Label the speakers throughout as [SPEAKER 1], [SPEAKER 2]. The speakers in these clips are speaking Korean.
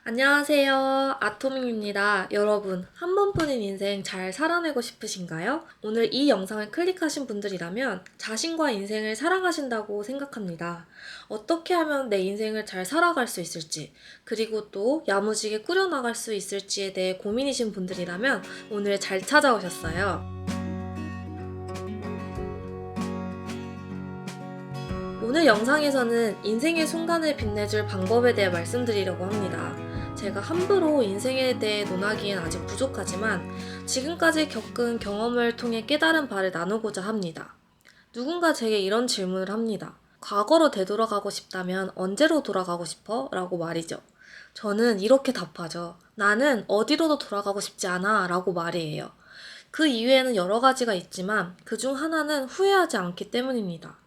[SPEAKER 1] 안녕하세요. 아토밍입니다. 여러분, 한 번뿐인 인생 잘 살아내고 싶으신가요? 오늘 이 영상을 클릭하신 분들이라면 자신과 인생을 사랑하신다고 생각합니다. 어떻게 하면 내 인생을 잘 살아갈 수 있을지, 그리고 또 야무지게 꾸려나갈 수 있을지에 대해 고민이신 분들이라면 오늘 잘 찾아오셨어요. 오늘 영상에서는 인생의 순간을 빛내줄 방법에 대해 말씀드리려고 합니다. 제가 함부로 인생에 대해 논하기엔 아직 부족하지만 지금까지 겪은 경험을 통해 깨달은 바를 나누고자 합니다. 누군가 제게 이런 질문을 합니다. 과거로 되돌아가고 싶다면 언제로 돌아가고 싶어? 라고 말이죠. 저는 이렇게 답하죠. 나는 어디로도 돌아가고 싶지 않아 라고 말이에요. 그 이유에는 여러 가지가 있지만 그중 하나는 후회하지 않기 때문입니다.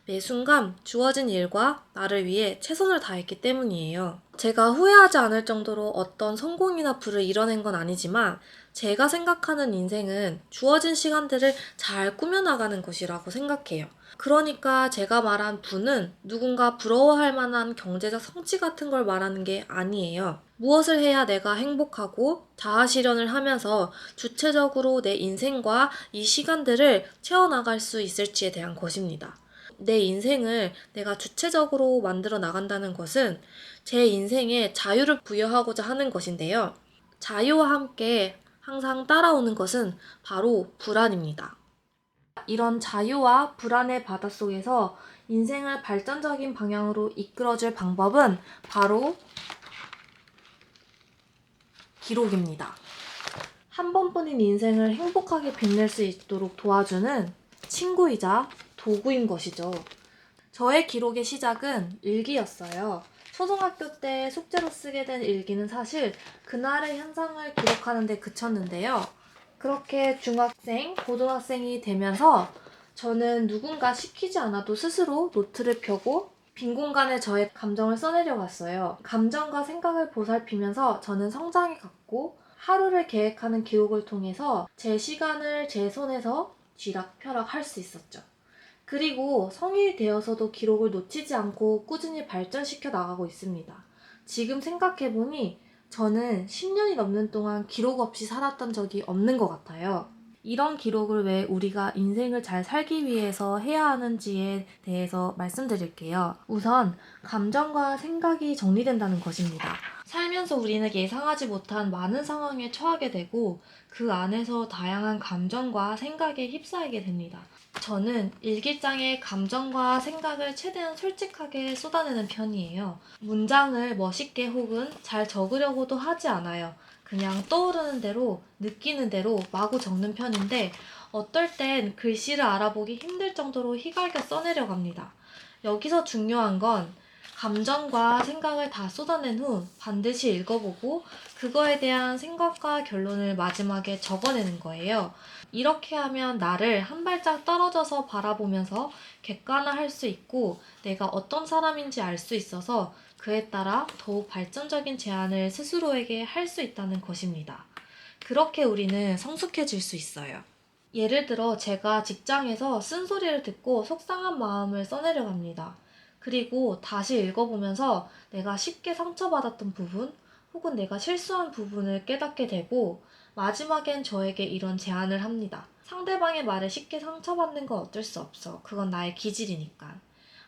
[SPEAKER 1] 매 순간 주어진 일과 나를 위해 최선을 다했기 때문이에요. 제가 후회하지 않을 정도로 어떤 성공이나 부를 이뤄낸 건 아니지만 제가 생각하는 인생은 주어진 시간들을 잘 꾸며나가는 것이라고 생각해요. 그러니까 제가 말한 부는 누군가 부러워할 만한 경제적 성취 같은 걸 말하는 게 아니에요. 무엇을 해야 내가 행복하고 자아실현을 하면서 주체적으로 내 인생과 이 시간들을 채워나갈 수 있을지에 대한 것입니다. 내 인생을 내가 주체적으로 만들어 나간다는 것은 제 인생에 자유를 부여하고자 하는 것인데요. 자유와 함께 항상 따라오는 것은 바로 불안입니다. 이런 자유와 불안의 바닷속에서 인생을 발전적인 방향으로 이끌어줄 방법은 바로 기록입니다. 한 번뿐인 인생을 행복하게 빛낼 수 있도록 도와주는 친구이자 도구인 것이죠. 저의 기록의 시작은 일기였어요. 초등학교 때 숙제로 쓰게 된 일기는 사실 그날의 현상을 기록하는 데 그쳤는데요. 그렇게 중학생, 고등학생이 되면서 저는 누군가 시키지 않아도 스스로 노트를 펴고 빈 공간에 저의 감정을 써내려 갔어요. 감정과 생각을 보살피면서 저는 성장해 갔고 하루를 계획하는 기록을 통해서 제 시간을 제 손에서 쥐락펴락 할 수 있었죠. 그리고 성인이 되어서도 기록을 놓치지 않고 꾸준히 발전시켜 나가고 있습니다. 지금 생각해보니 저는 10년이 넘는 동안 기록 없이 살았던 적이 없는 것 같아요. 이런 기록을 왜 우리가 인생을 잘 살기 위해서 해야 하는지에 대해서 말씀드릴게요. 우선 감정과 생각이 정리된다는 것입니다. 살면서 우리는 예상하지 못한 많은 상황에 처하게 되고 그 안에서 다양한 감정과 생각에 휩싸이게 됩니다. 저는 일기장에 감정과 생각을 최대한 솔직하게 쏟아내는 편이에요. 문장을 멋있게 혹은 잘 적으려고도 하지 않아요. 그냥 떠오르는 대로, 느끼는 대로 마구 적는 편인데 어떨 땐 글씨를 알아보기 힘들 정도로 휘갈겨 써내려갑니다. 여기서 중요한 건 감정과 생각을 다 쏟아낸 후 반드시 읽어보고 그거에 대한 생각과 결론을 마지막에 적어내는 거예요. 이렇게 하면 나를 한 발짝 떨어져서 바라보면서 객관화할 수 있고 내가 어떤 사람인지 알 수 있어서 그에 따라 더욱 발전적인 제안을 스스로에게 할 수 있다는 것입니다. 그렇게 우리는 성숙해질 수 있어요. 예를 들어 제가 직장에서 쓴소리를 듣고 속상한 마음을 써내려갑니다. 그리고 다시 읽어보면서 내가 쉽게 상처받았던 부분 혹은 내가 실수한 부분을 깨닫게 되고 마지막엔 저에게 이런 제안을 합니다. 상대방의 말에 쉽게 상처받는 건 어쩔 수 없어. 그건 나의 기질이니까.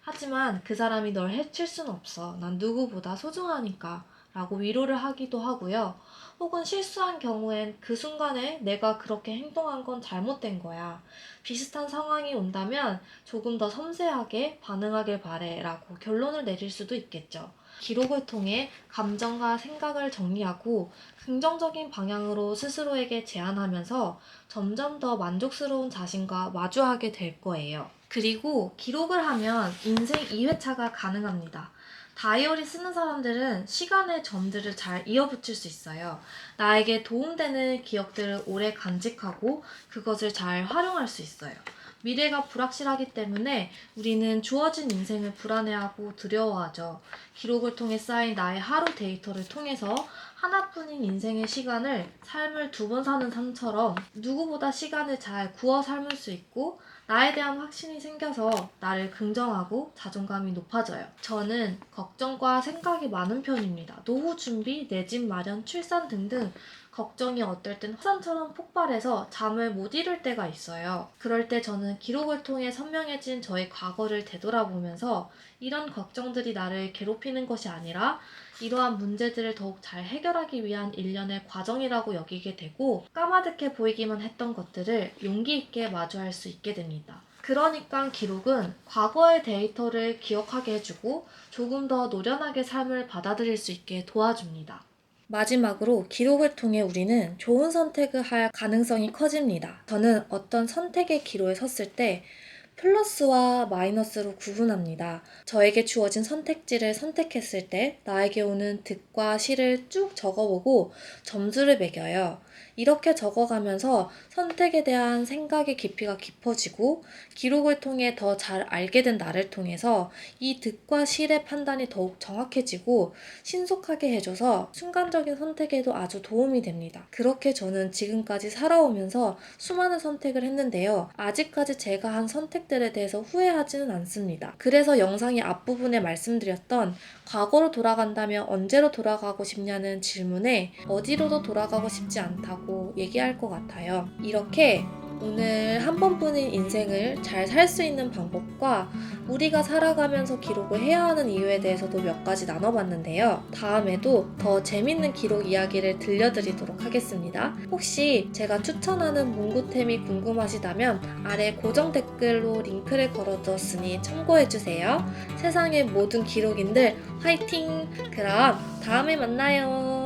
[SPEAKER 1] 하지만 그 사람이 널 해칠 순 없어. 난 누구보다 소중하니까. 라고 위로를 하기도 하고요. 혹은 실수한 경우엔 그 순간에 내가 그렇게 행동한 건 잘못된 거야. 비슷한 상황이 온다면 조금 더 섬세하게 반응하길 바래 라고 결론을 내릴 수도 있겠죠. 기록을 통해 감정과 생각을 정리하고 긍정적인 방향으로 스스로에게 제안하면서 점점 더 만족스러운 자신과 마주하게 될 거예요. 그리고 기록을 하면 인생 2회차가 가능합니다. 다이어리 쓰는 사람들은 시간의 점들을 잘 이어붙일 수 있어요. 나에게 도움되는 기억들을 오래 간직하고 그것을 잘 활용할 수 있어요. 미래가 불확실하기 때문에 우리는 주어진 인생을 불안해하고 두려워하죠. 기록을 통해 쌓인 나의 하루 데이터를 통해서 하나뿐인 인생의 시간을 삶을 두 번 사는 삶처럼 누구보다 시간을 잘 구워 삶을 수 있고 나에 대한 확신이 생겨서 나를 긍정하고 자존감이 높아져요. 저는 걱정과 생각이 많은 편입니다. 노후 준비, 내 집 마련, 출산 등등 걱정이 어떨 땐 화산처럼 폭발해서 잠을 못 이룰 때가 있어요. 그럴 때 저는 기록을 통해 선명해진 저의 과거를 되돌아보면서 이런 걱정들이 나를 괴롭히는 것이 아니라 이러한 문제들을 더욱 잘 해결하기 위한 일련의 과정이라고 여기게 되고, 까마득해 보이기만 했던 것들을 용기 있게 마주할 수 있게 됩니다. 그러니까 기록은 과거의 데이터를 기억하게 해주고 조금 더 노련하게 삶을 받아들일 수 있게 도와줍니다. 마지막으로 기록을 통해 우리는 좋은 선택을 할 가능성이 커집니다. 저는 어떤 선택의 기로에 섰을 때 플러스와 마이너스로 구분합니다. 저에게 주어진 선택지를 선택했을 때 나에게 오는 득과 실을 쭉 적어보고 점수를 매겨요. 이렇게 적어가면서 선택에 대한 생각의 깊이가 깊어지고, 기록을 통해 더 잘 알게 된 나를 통해서 이 득과 실의 판단이 더욱 정확해지고 신속하게 해줘서 순간적인 선택에도 아주 도움이 됩니다. 그렇게 저는 지금까지 살아오면서 수많은 선택을 했는데요. 아직까지 제가 한 선택들에 대해서 후회하지는 않습니다. 그래서 영상의 앞부분에 말씀드렸던 과거로 돌아간다면 언제로 돌아가고 싶냐는 질문에 어디로도 돌아가고 싶지 않다고 얘기할 것 같아요. 이렇게 오늘 한 번뿐인 인생을 잘 살 수 있는 방법과 우리가 살아가면서 기록을 해야 하는 이유에 대해서도 몇 가지 나눠봤는데요. 다음에도 더 재밌는 기록 이야기를 들려드리도록 하겠습니다. 혹시 제가 추천하는 문구템이 궁금하시다면 아래 고정 댓글로 링크를 걸어두었으니 참고해주세요. 세상의 모든 기록인들 화이팅! 그럼 다음에 만나요.